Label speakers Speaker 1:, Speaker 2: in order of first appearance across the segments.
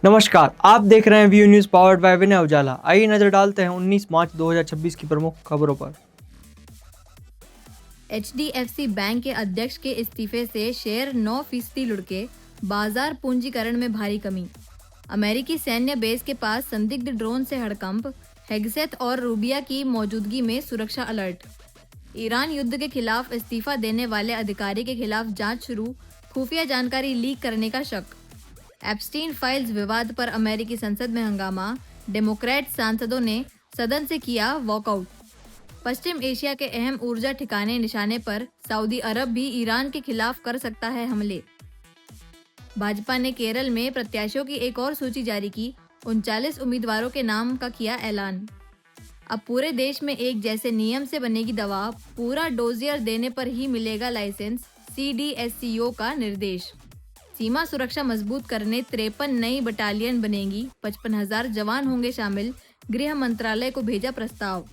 Speaker 1: नमस्कार, आप देख रहे हैं व्यू न्यूज़ पावर्ड बाय विनय उजाला। आइए नजर डालते हैं 19 मार्च 2026 की प्रमुख खबरों पर।
Speaker 2: HDFC बैंक के अध्यक्ष के इस्तीफे से शेयर 9% लुढ़के, बाजार पूंजीकरण में भारी कमी। अमेरिकी सैन्य बेस के पास संदिग्ध ड्रोन से हड़कंप, हेगसेथ और रूबिया की मौजूदगी में सुरक्षा अलर्ट। ईरान युद्ध के खिलाफ इस्तीफा देने वाले अधिकारी के खिलाफ जांच शुरू, खुफिया जानकारी लीक करने का शक। एप्स्टीन फाइल्स विवाद पर अमेरिकी संसद में हंगामा, डेमोक्रेट सांसदों ने सदन से किया वॉकआउट। पश्चिम एशिया के अहम ऊर्जा ठिकाने निशाने पर सऊदी अरब भी ईरान के खिलाफ कर सकता है हमले। भाजपा ने केरल में प्रत्याशियों की एक और सूची जारी की, 39 उम्मीदवारों के नाम का किया ऐलान। अब पूरे देश में एक जैसे नियम से बनेगी दवा, पूरा डोजियर देने पर ही मिलेगा लाइसेंस, CDSCO का निर्देश। सीमा सुरक्षा मजबूत करने 53 नई बटालियन बनेगी, 55,000 जवान होंगे शामिल, गृह मंत्रालय को भेजा प्रस्ताव।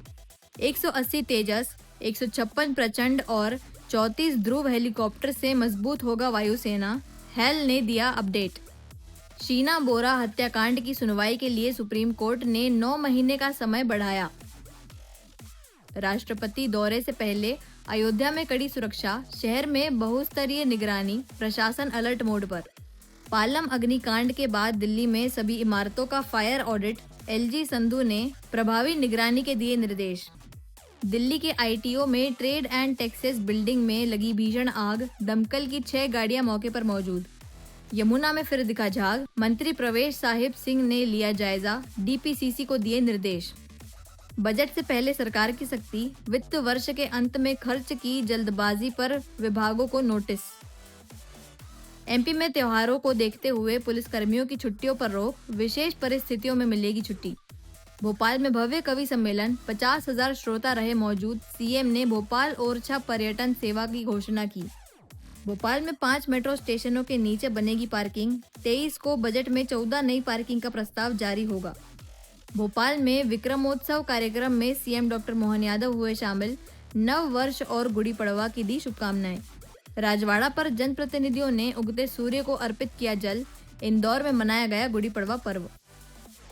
Speaker 2: 180 तेजस, 156 प्रचंड और 34 ध्रुव हेलीकॉप्टर से मजबूत होगा वायुसेना, हेल ने दिया अपडेट। शीना बोरा हत्याकांड की सुनवाई के लिए सुप्रीम कोर्ट ने 9 महीने का समय बढ़ाया। राष्ट्रपति दौरे से पहले अयोध्या में कड़ी सुरक्षा, शहर में बहुस्तरीय निगरानी, प्रशासन अलर्ट मोड पर। पालम अग्निकांड के बाद दिल्ली में सभी इमारतों का फायर ऑडिट, LG संधू ने प्रभावी निगरानी के दिए निर्देश। दिल्ली के ITO में ट्रेड एंड टैक्सेस बिल्डिंग में लगी भीषण आग, दमकल की 6 गाड़ियां मौके पर मौजूद। यमुना में फिर दिखा झाग, मंत्री प्रवेश साहिब सिंह ने लिया जायजा, DPCC को दिए निर्देश। बजट से पहले सरकार की सख्ती, वित्त वर्ष के अंत में खर्च की जल्दबाजी पर विभागों को नोटिस। MP में त्योहारों को देखते हुए पुलिसकर्मियों की छुट्टियों पर रोक, विशेष परिस्थितियों में मिलेगी छुट्टी। भोपाल में भव्य कवि सम्मेलन, 50,000 श्रोता रहे मौजूद, CM ने भोपाल ओरछा पर्यटन सेवा की घोषणा की। भोपाल में 5 मेट्रो स्टेशनों के नीचे बनेगी पार्किंग, 23 को बजट में 14 नई पार्किंग का प्रस्ताव जारी होगा। भोपाल में विक्रमोत्सव कार्यक्रम में CM डॉक्टर मोहन यादव हुए शामिल, नव वर्ष और गुड़ी पड़वा की दी शुभकामनाएं। राजवाड़ा पर जनप्रतिनिधियों ने उगते सूर्य को अर्पित किया जल, इंदौर में मनाया गया गुड़ी पड़वा पर्व।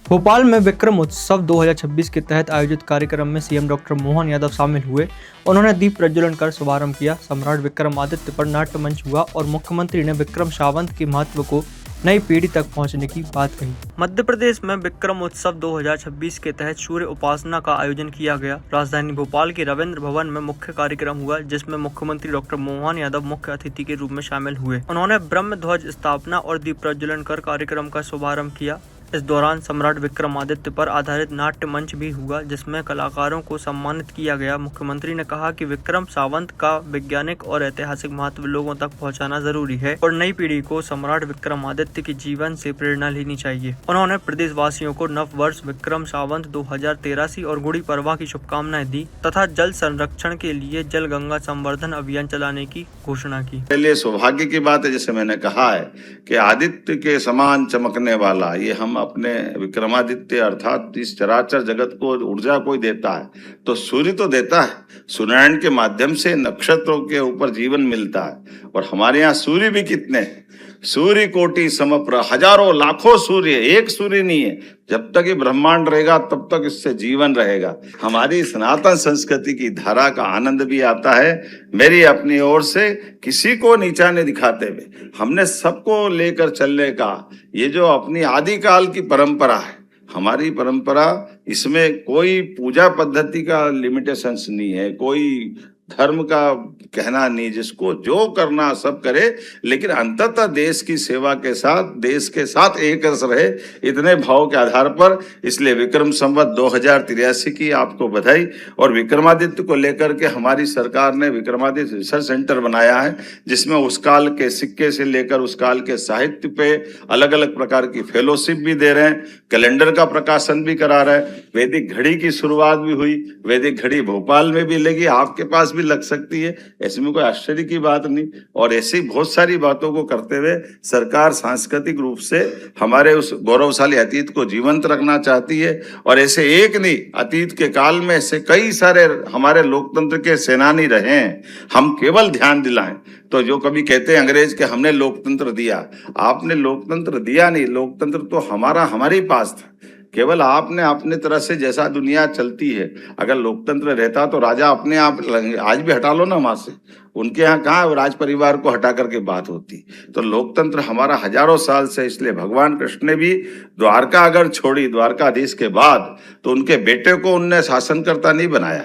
Speaker 1: भोपाल में विक्रम उत्सव 2026 के तहत आयोजित कार्यक्रम में CM डॉक्टर मोहन यादव शामिल हुए। उन्होंने दीप प्रज्वलन कर शुभारंभ किया। सम्राट विक्रमादित्य पर नाट्य मंच हुआ और मुख्यमंत्री ने विक्रम सावंत के महत्व को नई पीढ़ी तक पहुंचने की बात कही। मध्य प्रदेश में विक्रम उत्सव 2026 के तहत सूर्य उपासना का आयोजन किया गया। राजधानी भोपाल के रविंद्र भवन में मुख्य कार्यक्रम हुआ, जिसमें मुख्यमंत्री डॉक्टर मोहन यादव मुख्य अतिथि के रूप में शामिल हुए। उन्होंने ब्रह्म ध्वज स्थापना और दीप प्रज्वलन कर कार्यक्रम का शुभारंभ किया। इस दौरान सम्राट विक्रमादित्य पर आधारित नाट्य मंच भी हुआ, जिसमें कलाकारों को सम्मानित किया गया। मुख्यमंत्री ने कहा कि विक्रम सावंत का वैज्ञानिक और ऐतिहासिक महत्व लोगों तक पहुंचाना जरूरी है और नई पीढ़ी को सम्राट विक्रमादित्य के जीवन से प्रेरणा लेनी चाहिए। उन्होंने प्रदेश वासियों को नव वर्ष विक्रम सावंत 2083 और गुड़ी पड़वा की शुभकामनाएं दी तथा जल संरक्षण के लिए जल गंगा संवर्धन अभियान चलाने की घोषणा की।
Speaker 3: पहले सौभाग्य की बात है, जैसे मैंने कहा है कि आदित्य के समान चमकने वाला, ये हम अपने विक्रमादित्य अर्थात इस चराचर जगत को ऊर्जा कोई देता है तो सूर्य तो देता है। सूर्यनारायण के माध्यम से नक्षत्रों के ऊपर जीवन मिलता है और हमारे यहाँ सूर्य भी कितने हैं, सूर्य कोटि समप्रभ, हजारों लाखों सूर्य, एक सूर्य नहीं है। जब तक ये ब्रह्मांड रहेगा तब तक इससे जीवन रहेगा। हमारी सनातन संस्कृति की धारा का आनंद भी आता है। मेरी अपनी ओर से किसी को नीचा नहीं दिखाते हुए हमने सबको लेकर चलने का ये जो अपनी आदिकाल की परंपरा है, हमारी परंपरा, इसमें कोई पूजा पद्धति का लिमिटेशंस नहीं है, कोई धर्म का कहना नहीं, जिसको जो करना सब करे, लेकिन अंततः देश की सेवा के साथ, देश के साथ एक रस रहे, इतने भाव के आधार पर। इसलिए विक्रम संवत 2083 की आपको बधाई। और विक्रमादित्य को लेकर के हमारी सरकार ने विक्रमादित्य रिसर्च सेंटर बनाया है, जिसमें उस काल के सिक्के से लेकर उस काल के साहित्य पे अलग अलग प्रकार की फेलोशिप भी दे रहे हैं, कैलेंडर का प्रकाशन भी करा रहे हैं। वैदिक घड़ी की शुरुआत भी हुई, वैदिक घड़ी भोपाल में भी लगी, आपके पास पास भी लग सकती है, इसमें कोई आश्चर्य की बात नहीं। और ऐसी बहुत सारी बातों को करते हुए सरकार सांस्कृतिक रूप से हमारे उस गौरवशाली अतीत को जीवंत रखना चाहती है। और ऐसे एक नहीं, अतीत के काल में ऐसे कई सारे हमारे लोकतंत्र के सेनानी रहे हैं। हम केवल ध्यान दिलाएं तो जो कभी कहते हैं अंग्रेज के हमने लोकतंत्र दिया, आपने लोकतंत्र दिया नहीं, लोकतंत्र तो हमारे पास था। केवल आपने अपने तरह से जैसा दुनिया चलती है, अगर लोकतंत्र रहता तो राजा अपने आप, आज भी हटा लो ना वहां से, उनके यहाँ कहाँ राज परिवार को हटा करके बात होती। तो लोकतंत्र हमारा हजारों साल से, इसलिए भगवान कृष्ण ने भी द्वारका अगर छोड़ी द्वारकाधीश के बाद, तो उनके बेटे को उनने शासनकर्ता नहीं बनाया।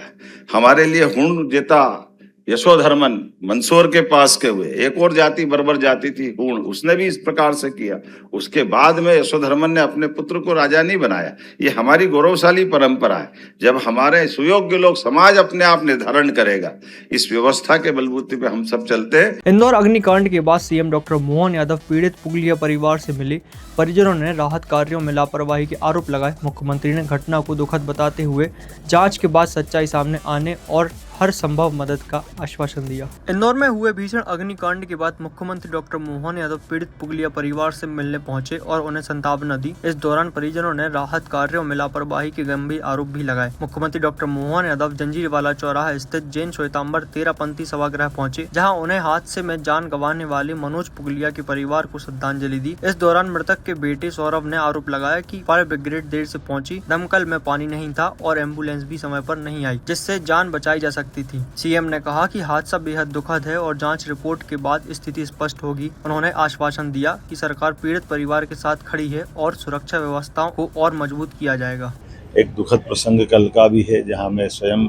Speaker 3: हमारे लिए हुण जेता यशोधर्मन मंदसौर के पास के हुए, एक और जाति बर्बर जाति थी हूण, उसने भी इस प्रकार से किया। उसके बाद में यशोधर्मन ने अपने पुत्र को राजा नहीं बनाया। ये हमारी गौरवशाली परंपरा है। जब हमारे सुयोग्य लोग, समाज अपने आप निर्धारण करेगा, इस व्यवस्था के बलबूते पे हम सब चलते हैं।
Speaker 1: इंदौर अग्निकांड के बाद सीएम डॉक्टर मोहन यादव पीड़ित पुगलिया परिवार से मिले। परिजनों ने राहत कार्यों में लापरवाही के आरोप लगाए। मुख्यमंत्री ने घटना को दुखद बताते हुए जांच के बाद सच्चाई सामने आने और हर संभव मदद का आश्वासन दिया। इंदौर में हुए भीषण अग्निकांड के बाद मुख्यमंत्री डॉक्टर मोहन यादव पीड़ित पुगलिया परिवार से मिलने पहुंचे और उन्हें सांत्वना दी। इस दौरान परिजनों ने राहत कार्यों में लापरवाही के गंभीर आरोप भी लगाए। मुख्यमंत्री डॉक्टर मोहन यादव जंजीरवाला चौराहा स्थित जैन श्वेतांबर 13पंथी सभागृह पहुंचे, जहां उन्हें हादसे में जान गंवाने वाले मनोज पुगलिया के परिवार को श्रद्धांजलि दी। इस दौरान मृतक के बेटे सौरभ ने आरोप लगाया कि फायर ब्रिगेड देर से पहुंची, दमकल में पानी नहीं था और एम्बुलेंस भी समय पर नहीं आई, जिससे जान बचाई जा सकती थी। सीएम ने कहा कि हादसा बेहद दुखद है और जांच रिपोर्ट के बाद स्थिति स्पष्ट होगी। उन्होंने आश्वासन दिया कि सरकार पीड़ित परिवार के साथ खड़ी है और सुरक्षा व्यवस्थाओं को और मजबूत किया जाएगा।
Speaker 4: एक दुखद प्रसंग कल का भी है, जहां मैं स्वयं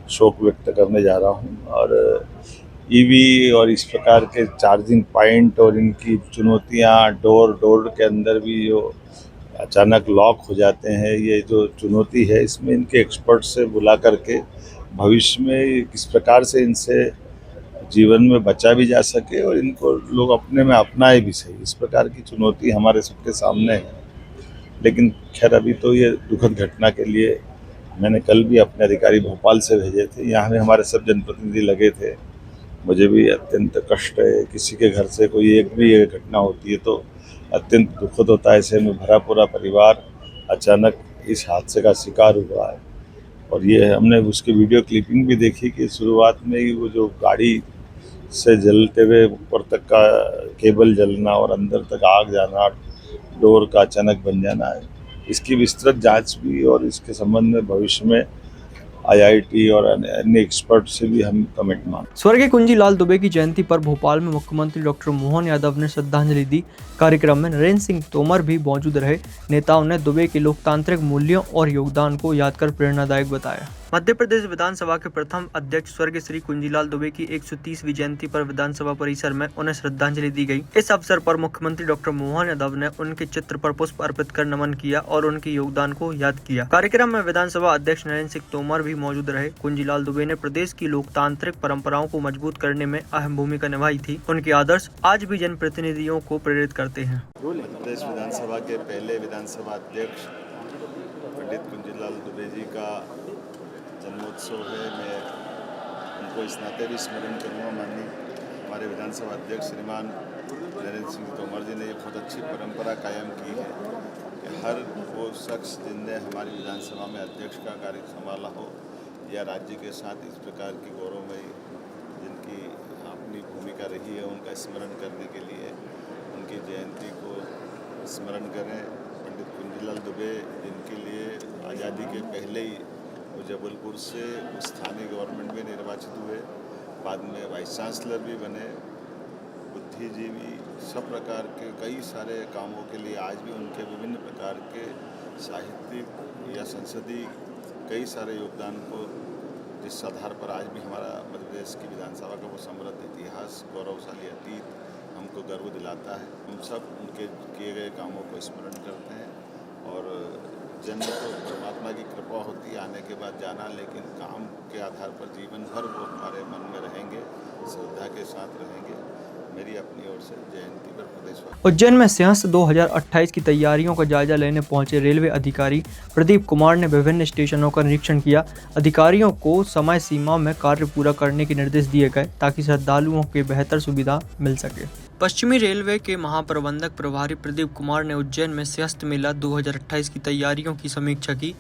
Speaker 4: शोक व्यक्त करने जा रहा हूं। और ईवी और इस प्रकार के चार्जिंग पॉइंट और इनकी चुनौतियां, डोर के अंदर भी जो अचानक लॉक हो जाते हैं, ये जो चुनौती है, इसमें इनके एक्सपर्ट से बुला करके भविष्य में किस प्रकार से इनसे जीवन में बचा भी जा सके और इनको लोग अपने में अपनाए भी सही, इस प्रकार की चुनौती हमारे सबके सामने है। लेकिन खैर, अभी तो ये दुखद घटना के लिए मैंने कल भी अपने अधिकारी भोपाल से भेजे थे। यहाँ में हमारे सब जनप्रतिनिधि लगे थे। मुझे भी अत्यंत कष्ट है, किसी के घर से कोई एक भी ये घटना होती है तो अत्यंत दुखद होता है। ऐसे में भरा पूरा परिवार अचानक इस हादसे का शिकार हुआ है। और ये हमने उसकी वीडियो क्लिपिंग भी देखी कि शुरुआत में ही वो जो गाड़ी से जलते हुए ऊपर तक का केबल जलना और अंदर तक आग जाना, डोर का अचानक बन जाना है। इसकी विस्तृत जांच भी और इसके संबंध में भविष्य में आईआईटी और अन्य एक्सपर्ट से भी हम कमेंट मांगे।
Speaker 1: स्वर्गीय कुंजीलाल दुबे की जयंती पर भोपाल में मुख्यमंत्री डॉक्टर मोहन यादव ने श्रद्धांजलि दी। कार्यक्रम में नरेंद्र सिंह तोमर भी मौजूद रहे। नेताओं ने दुबे के लोकतांत्रिक मूल्यों और योगदान को याद कर प्रेरणादायक बताया। मध्य प्रदेश विधानसभा के प्रथम अध्यक्ष स्वर्गीय श्री कुंजीलाल दुबे की 130वीं जयंती पर विधानसभा परिसर में उन्हें श्रद्धांजलि दी गई। इस अवसर पर मुख्यमंत्री डॉक्टर मोहन यादव ने उनके चित्र पर पुष्प अर्पित कर नमन किया और उनके योगदान को याद किया। कार्यक्रम में विधानसभा अध्यक्ष नरेंद्र सिंह तोमर भी मौजूद रहे। कुंजीलाल दुबे ने प्रदेश की लोकतांत्रिक परंपराओं को मजबूत करने में अहम भूमिका निभाई थी। उनके आदर्श आज भी जनप्रतिनिधियों को प्रेरित करते हैं।
Speaker 4: मध्य प्रदेश विधानसभा के पहले विधानसभा अध्यक्ष पंडित कुंजीलाल दुबे जी का जन्मोत्सव है। मैं उनको इस नाते भी स्मरण करूँगा। माननीय हमारे विधानसभा अध्यक्ष श्रीमान नरेंद्र सिंह तोमर जी ने ये बहुत अच्छी परंपरा कायम की है कि हर वो शख्स जिनने हमारी विधानसभा में अध्यक्ष का कार्य संभाला हो या राज्य के साथ इस प्रकार की गौरवमयी जिनकी अपनी भूमिका रही है, उनका स्मरण करने के लिए उनकी जयंती को स्मरण करें। पंडित कुंजीलाल दुबे जिनके लिए आज़ादी के पहले ही वो जबलपुर से स्थानीय गवर्नमेंट में निर्वाचित हुए, बाद में वाइस चांसलर भी बने, बुद्धिजीवी, सब प्रकार के कई सारे कामों के लिए आज भी उनके विभिन्न प्रकार के साहित्यिक या संसदीय कई सारे योगदान को जिस आधार पर आज भी हमारा मध्य प्रदेश की विधानसभा का वो समृद्ध इतिहास, गौरवशाली अतीत हमको गर्व दिलाता है। हम सब उनके किए गए कामों को स्मरण करते हैं। और जन्म तो परमात्मा की कृपा होती है, आने के बाद जाना, लेकिन काम के आधार पर जीवन भर वो हमारे मन में रहेंगे, श्रद्धा के साथ रहेंगे। मेरी अपनी ओर से जयंती पर प्रदेशवासी
Speaker 1: उज्जैन में सिंहस्थ 2028 की तैयारियों का जायजा लेने पहुंचे रेलवे अधिकारी प्रदीप कुमार ने विभिन्न स्टेशनों का निरीक्षण किया। अधिकारियों को समय सीमा में कार्य पूरा करने के निर्देश दिए गए ताकि श्रद्धालुओं के बेहतर सुविधा मिल सके। पश्चिमी रेलवे के महाप्रबंधक प्रभारी प्रदीप कुमार ने उज्जैन में सिंहस्थ मेला 2028 की तैयारियों की समीक्षा की।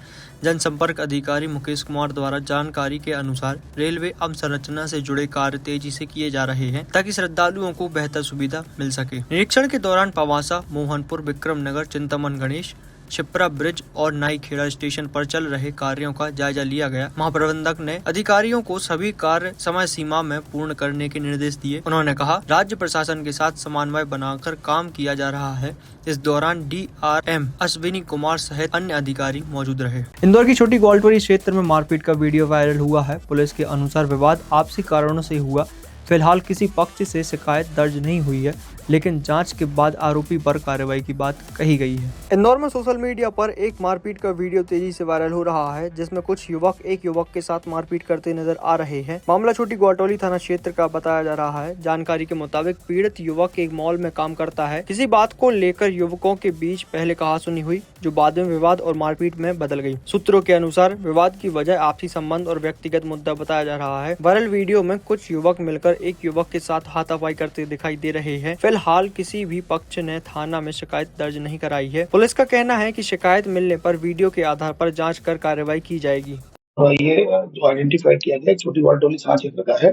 Speaker 1: जनसंपर्क अधिकारी मुकेश कुमार द्वारा जानकारी के अनुसार रेलवे अवसंरचना से जुड़े कार्य तेजी से किए जा रहे हैं ताकि श्रद्धालुओं को बेहतर सुविधा मिल सके। निरीक्षण के दौरान पवासा, मोहनपुर, विक्रमनगर, चिंतामन गणेश, शिप्रा ब्रिज और नाईखेड़ा स्टेशन पर चल रहे कार्यों का जायजा लिया गया। महाप्रबंधक ने अधिकारियों को सभी कार्य समय सीमा में पूर्ण करने के निर्देश दिए। उन्होंने कहा, राज्य प्रशासन के साथ समन्वय बनाकर काम किया जा रहा है। इस दौरान DRM अश्विनी कुमार सहित अन्य अधिकारी मौजूद रहे। इंदौर की छोटी ग्वालटोरी क्षेत्र में मारपीट का वीडियो वायरल हुआ है। पुलिस के अनुसार विवाद आपसी कारणों से हुआ। फिलहाल किसी पक्ष से शिकायत दर्ज नहीं हुई है, लेकिन जांच के बाद आरोपी पर कार्रवाई की बात कही गई है। इंदौर में सोशल मीडिया पर एक मारपीट का वीडियो तेजी से वायरल हो रहा है, जिसमें कुछ युवक एक युवक के साथ मारपीट करते नजर आ रहे हैं। मामला छोटी ग्वालटोली थाना क्षेत्र का बताया जा रहा है। जानकारी के मुताबिक पीड़ित युवक एक मॉल में काम करता है। किसी बात को लेकर युवकों के बीच पहले कहासुनी हुई, जो बाद में विवाद और मारपीट में बदल गई। सूत्रों के अनुसार विवाद की वजह आपसी संबंध और व्यक्तिगत मुद्दा बताया जा रहा है। वायरल वीडियो में कुछ युवक मिलकर एक युवक के साथ हाथापाई करते दिखाई दे रहे हैं। फिलहाल किसी भी पक्ष ने थाना में शिकायत दर्ज नहीं कराई है। पुलिस का कहना है कि शिकायत मिलने पर वीडियो के आधार पर जांच कर कार्रवाई की जाएगी।
Speaker 5: ये जो आइडेंटिफाई किया गया छोटी ग्वालटोली थाना क्षेत्र का है।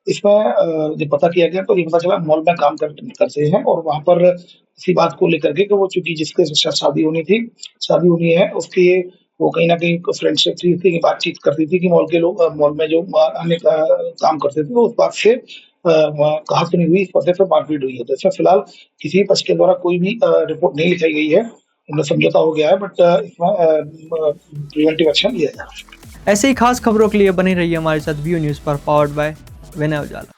Speaker 5: इसमें जब पता किया गया तो ये पता चला मॉल में काम करते हैं और वहाँ पर इसी बात को लेकर के कि वो चूंकि जिसके साथ शादी होनी है उसकी वो कहीं ना कहीं फ्रेंडशिप थी, उसकी बातचीत करती थी कि मॉल के लोग मॉल में जो अन्य काम करते थे उस बात से कहा सुनी हुई, इस वजह से मारपीट हुई है। तो इसमें फिलहाल किसी पक्ष के द्वारा कोई भी रिपोर्ट नहीं लिखाई गई है। उनमें समझौता हो गया है, बट इसमें प्रिवेंटिव एक्शन लिया जा रहा है।
Speaker 1: ऐसे ही खास खबरों के लिए बने रहिए हमारे साथ व्यू न्यूज़ पर, पावर्ड बाय विनय उजाला।